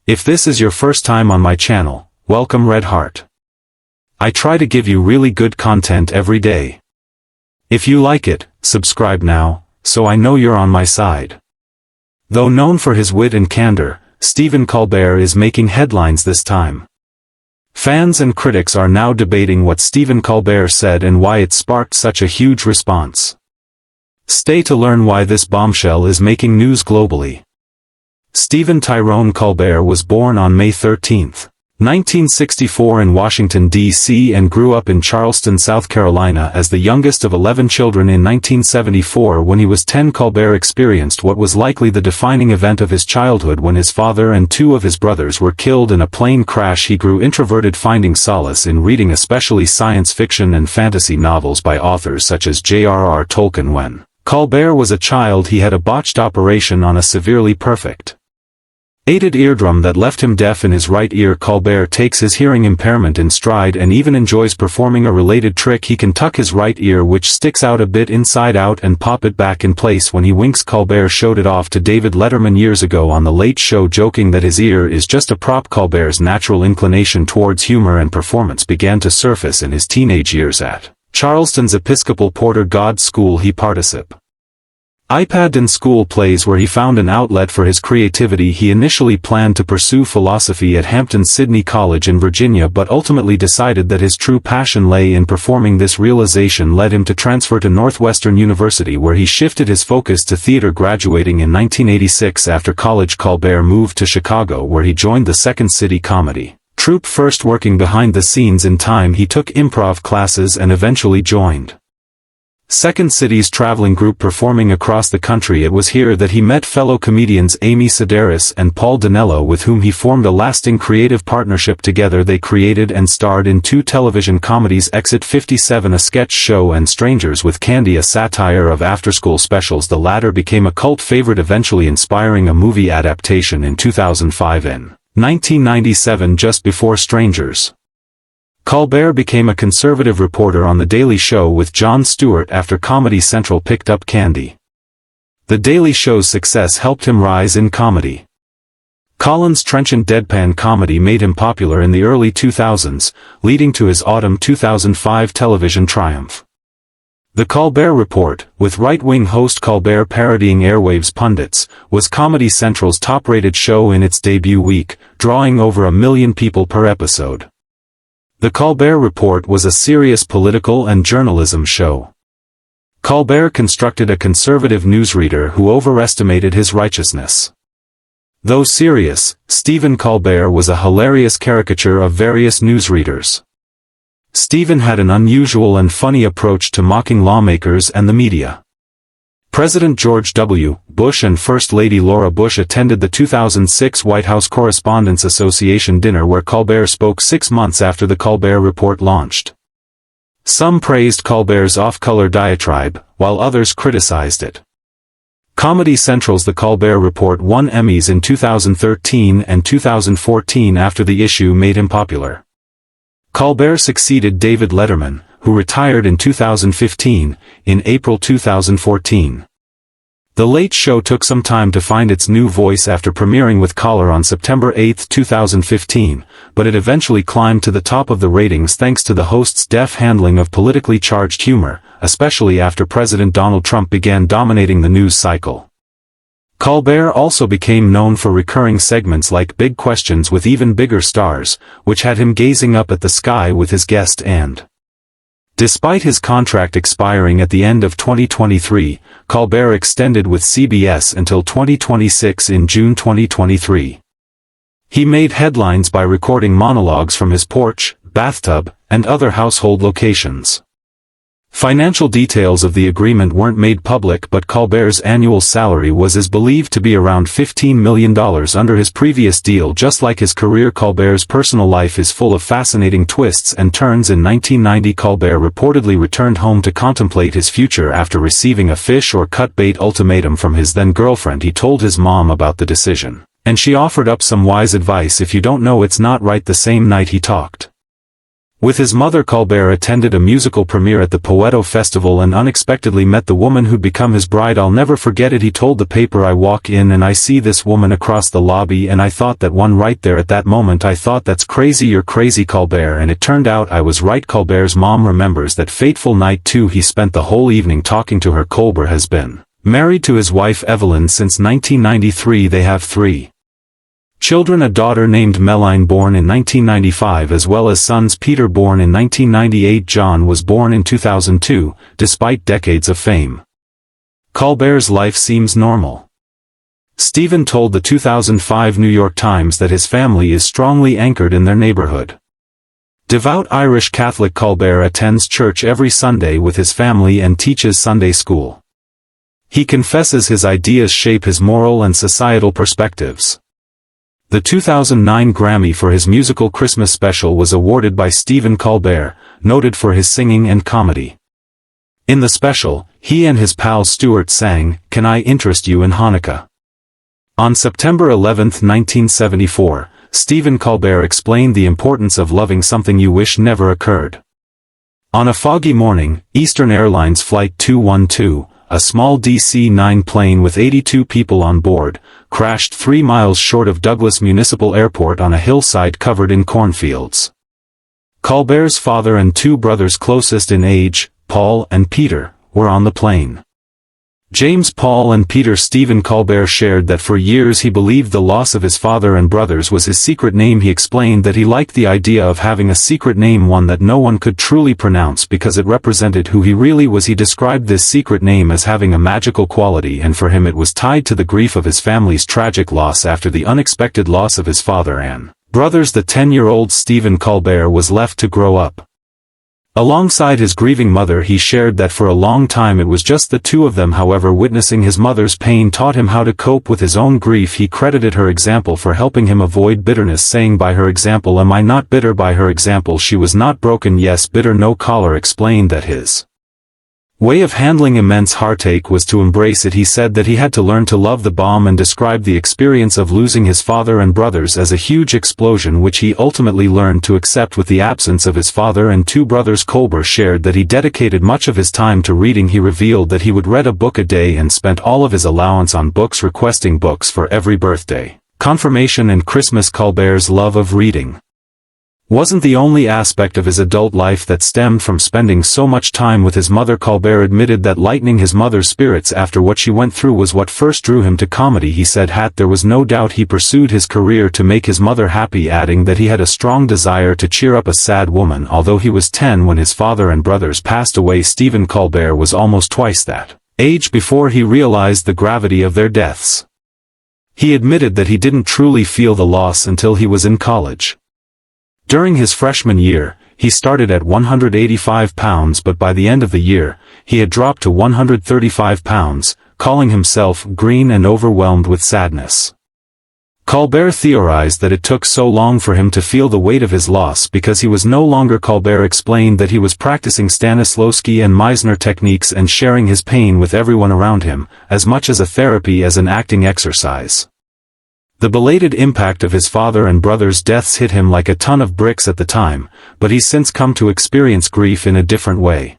If this is your first time on my channel, welcome Red Heart. I try to give you really good content every day. If you like it, subscribe now, so I know you're on my side. Though known for his wit and candor, Steven Colbert is making headlines this time. Fans and critics are now debating what Steven Colbert said and why it sparked such a huge response. Stay to learn why this bombshell is making news globally. Stephen Tyrone Colbert was born on May 13, 1964 in Washington, D.C. and grew up in Charleston, South Carolina as the youngest of 11 children. In 1974, when he was 10, Colbert experienced what was likely the defining event of his childhood when his father and two of his brothers were killed in a plane crash. He grew introverted, finding solace in reading especially science fiction and fantasy novels by authors such as J.R.R. Tolkien. When Colbert was a child, he had a botched operation on a severely perfect aided eardrum that left him deaf in his right ear. Colbert takes his hearing impairment in stride and even enjoys performing a related trick. He can tuck his right ear, which sticks out a bit inside out, and pop it back in place when he winks. Colbert showed it off to David Letterman years ago on The Late Show, joking that his ear is just a prop. Colbert's natural inclination towards humor and performance began to surface in his teenage years at Charleston's Episcopal Porter God School. He participated in school plays where he found an outlet for his creativity. He initially planned to pursue philosophy at Hampton-Sydney College in Virginia, but ultimately decided that his true passion lay in performing. This realization led him to transfer to Northwestern University, where he shifted his focus to theater. Graduating in 1986 after college, Colbert moved to Chicago, where he joined the Second City Comedy troupe, first working behind the scenes. In time, he took improv classes and eventually joined Second City's traveling group performing across the country. It was here that he met fellow comedians Amy Sedaris and Paul Dinello, with whom he formed a lasting creative partnership. Together they created and starred in two television comedies, Exit 57, a sketch show, and Strangers with Candy, a satire of after-school specials. The latter became a cult favorite, eventually inspiring a movie adaptation in 2005. In 1997, just before Strangers, Colbert became a conservative reporter on The Daily Show with Jon Stewart after Comedy Central picked up Candy. The Daily Show's success helped him rise in comedy. Colin's trenchant deadpan comedy made him popular in the early 2000s, leading to his autumn 2005 television triumph. The Colbert Report, with right-wing host Colbert parodying airwaves pundits, was Comedy Central's top-rated show in its debut week, drawing over 1 million people per episode. The Colbert Report was a serious political and journalism show. Colbert constructed a conservative newsreader who overestimated his righteousness. Though serious, Steven Colbert was a hilarious caricature of various newsreaders. Steven had an unusual and funny approach to mocking lawmakers and the media. President George W. Bush and First Lady Laura Bush attended the 2006 White House Correspondents' Association dinner, where Colbert spoke 6 months after the Colbert Report launched. Some praised Colbert's off-color diatribe, while others criticized it. Comedy Central's The Colbert Report won Emmys in 2013 and 2014 after the issue made him popular. Colbert succeeded David Letterman, who retired in 2015, in April 2014. The Late Show took some time to find its new voice after premiering with Collar on September 8, 2015, but it eventually climbed to the top of the ratings thanks to the host's deft handling of politically charged humor, especially after President Donald Trump began dominating the news cycle. Colbert also became known for recurring segments like Big Questions with Even Bigger Stars, which had him gazing up at the sky with his guest. And despite his contract expiring at the end of 2023, Colbert extended with CBS until 2026. In June 2023, he made headlines by recording monologues from his porch, bathtub, and other household locations. Financial details of the agreement weren't made public, but Colbert's annual salary is believed to be around $15 million under his previous deal. Just like his career, Colbert's personal life is full of fascinating twists and turns. In 1990, Colbert reportedly returned home to contemplate his future after receiving a fish or cut bait ultimatum from his then-girlfriend. He told his mom about the decision, and she offered up some wise advice: if you don't know, it's not right. The same night he talked With his mother, Colbert attended a musical premiere at the Poeto Festival and unexpectedly met the woman who'd become his bride. "I'll never forget it," he told the paper. "I walk in and I see this woman across the lobby and I thought that one right there at that moment. I thought, that's crazy, you're crazy, Colbert, and it turned out I was right." Colbert's mom remembers that fateful night too. He spent the whole evening talking to her. Colbert has been married to his wife Evelyn since 1993. They have 3 children, a daughter named Meline born in 1995 as well as sons Peter born in 1998. John was born in 2002, despite decades of fame. Colbert's life seems normal. Steven told the 2005 New York Times that his family is strongly anchored in their neighborhood. Devout Irish Catholic, Colbert attends church every Sunday with his family and teaches Sunday school. He confesses his ideas shape his moral and societal perspectives. The 2009 Grammy for his musical Christmas special was awarded by Steven Colbert, noted for his singing and comedy. In the special, he and his pal Stuart sang, "Can I Interest You in Hanukkah?" On September 11, 1974, Steven Colbert explained the importance of loving something you wish never occurred. On a foggy morning, Eastern Airlines Flight 212, a small DC-9 plane with 82 people on board, crashed 3 miles short of Douglas Municipal Airport on a hillside covered in cornfields. Colbert's father and 2 brothers closest in age, Paul and Peter, were on the plane. James, Paul and Peter. Steven Colbert shared that for years he believed the loss of his father and brothers was his secret name. He explained that he liked the idea of having a secret name, one that no one could truly pronounce because it represented who he really was. He described this secret name as having a magical quality, and for him it was tied to the grief of his family's tragic loss after the unexpected loss of his father and brothers. The 10-year-old Steven Colbert was left to grow up alongside his grieving mother. He shared that for a long time it was just the 2 of them. However, witnessing his mother's pain taught him how to cope with his own grief. He credited her example for helping him avoid bitterness, saying, "By her example am I not bitter? By her example she was not broken, yes, bitter, no." Colbert explained that his way of handling immense heartache was to embrace it. He said that he had to learn to love the bomb and described the experience of losing his father and brothers as a huge explosion, which he ultimately learned to accept with the absence of his father and 2 brothers. Colbert shared that he dedicated much of his time to reading. He revealed that he would read a book a day and spent all of his allowance on books, requesting books for every birthday, confirmation and Christmas. Colbert's love of reading wasn't the only aspect of his adult life that stemmed from spending so much time with his mother. Colbert admitted that lightening his mother's spirits after what she went through was what first drew him to comedy. He said there was no doubt he pursued his career to make his mother happy, adding that he had a strong desire to cheer up a sad woman. Although he was 10 when his father and brothers passed away, Steven Colbert was almost twice that age before he realized the gravity of their deaths. He admitted that he didn't truly feel the loss until he was in college. During his freshman year, he started at 185 pounds, but by the end of the year, he had dropped to 135 pounds, calling himself green and overwhelmed with sadness. Colbert theorized that it took so long for him to feel the weight of his loss because he was no longer Colbert. Explained that he was practicing Stanislavski and Meisner techniques and sharing his pain with everyone around him, as much as a therapy as an acting exercise. The belated impact of his father and brother's deaths hit him like a ton of bricks at the time, but he's since come to experience grief in a different way.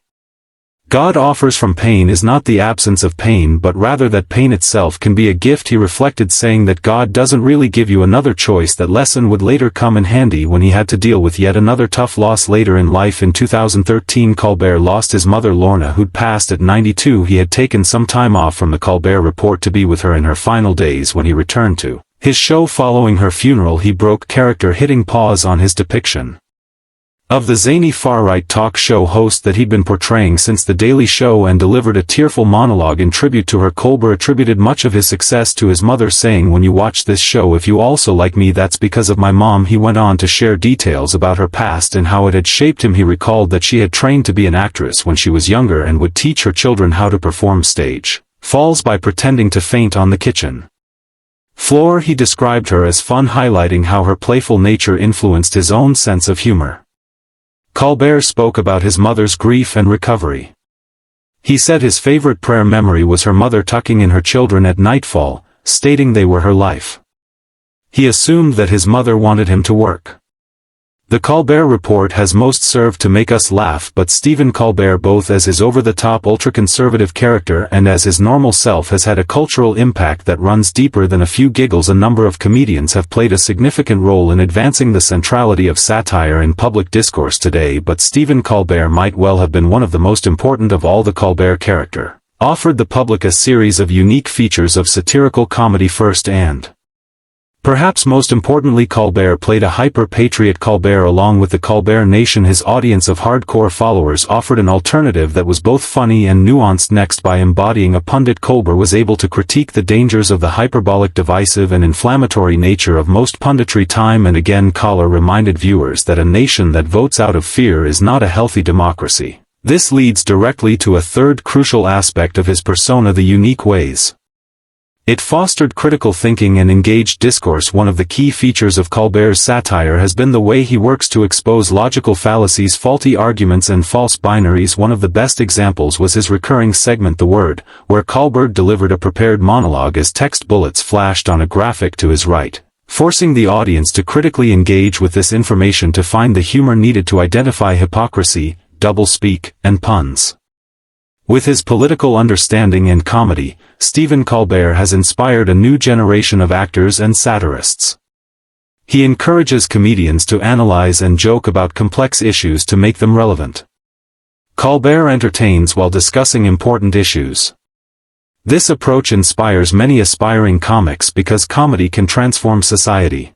God offers from pain is not the absence of pain, but rather that pain itself can be a gift. He reflected, saying that God doesn't really give you another choice. That lesson would later come in handy when he had to deal with yet another tough loss later in life. In 2013, Colbert lost his mother Lorna, who'd passed at 92. He had taken some time off from the Colbert Report to be with her in her final days. When he returned to his show following her funeral, he broke character, hitting pause on his depiction of the zany far-right talk show host that he'd been portraying since The Daily Show and delivered a tearful monologue in tribute to her. Colbert attributed much of his success to his mother, saying, "When you watch this show, if you also like me, that's because of my mom." He went on to share details about her past and how it had shaped him. He recalled that she had trained to be an actress when she was younger and would teach her children how to perform stage falls by pretending to faint on the kitchen floor. He described her as fun, highlighting how her playful nature influenced his own sense of humor. Colbert spoke about his mother's grief and recovery. He said his favorite prayer memory was her mother tucking in her children at nightfall, stating they were her life. He assumed that his mother wanted him to work The Colbert Report has most served to make us laugh, but Steven Colbert, both as his over-the-top ultra-conservative character and as his normal self, has had a cultural impact that runs deeper than a few giggles. A number of comedians have played a significant role in advancing the centrality of satire in public discourse today, but Steven Colbert might well have been one of the most important of all. The Colbert character offered the public a series of unique features of satirical comedy. First and perhaps most importantly, Colbert played a hyper-patriot. Colbert, along with the Colbert Nation, his audience of hardcore followers, offered an alternative that was both funny and nuanced. Next, by embodying a pundit, Colbert was able to critique the dangers of the hyperbolic, divisive and inflammatory nature of most punditry. Time and again, Colbert reminded viewers that a nation that votes out of fear is not a healthy democracy. This leads directly to a third crucial aspect of his persona: the unique ways it fostered critical thinking and engaged discourse. One of the key features of Colbert's satire has been the way he works to expose logical fallacies, faulty arguments and false binaries. One of the best examples was his recurring segment The Word, where Colbert delivered a prepared monologue as text bullets flashed on a graphic to his right, forcing the audience to critically engage with this information to find the humor needed to identify hypocrisy, doublespeak, and puns. With his political understanding and comedy, Steven Colbert has inspired a new generation of actors and satirists. He encourages comedians to analyze and joke about complex issues to make them relevant. Colbert entertains while discussing important issues. This approach inspires many aspiring comics because comedy can transform society.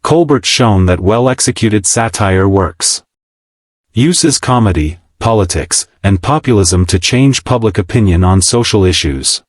Colbert's shown that well-executed satire works. Uses comedy, politics, and populism to change public opinion on social issues.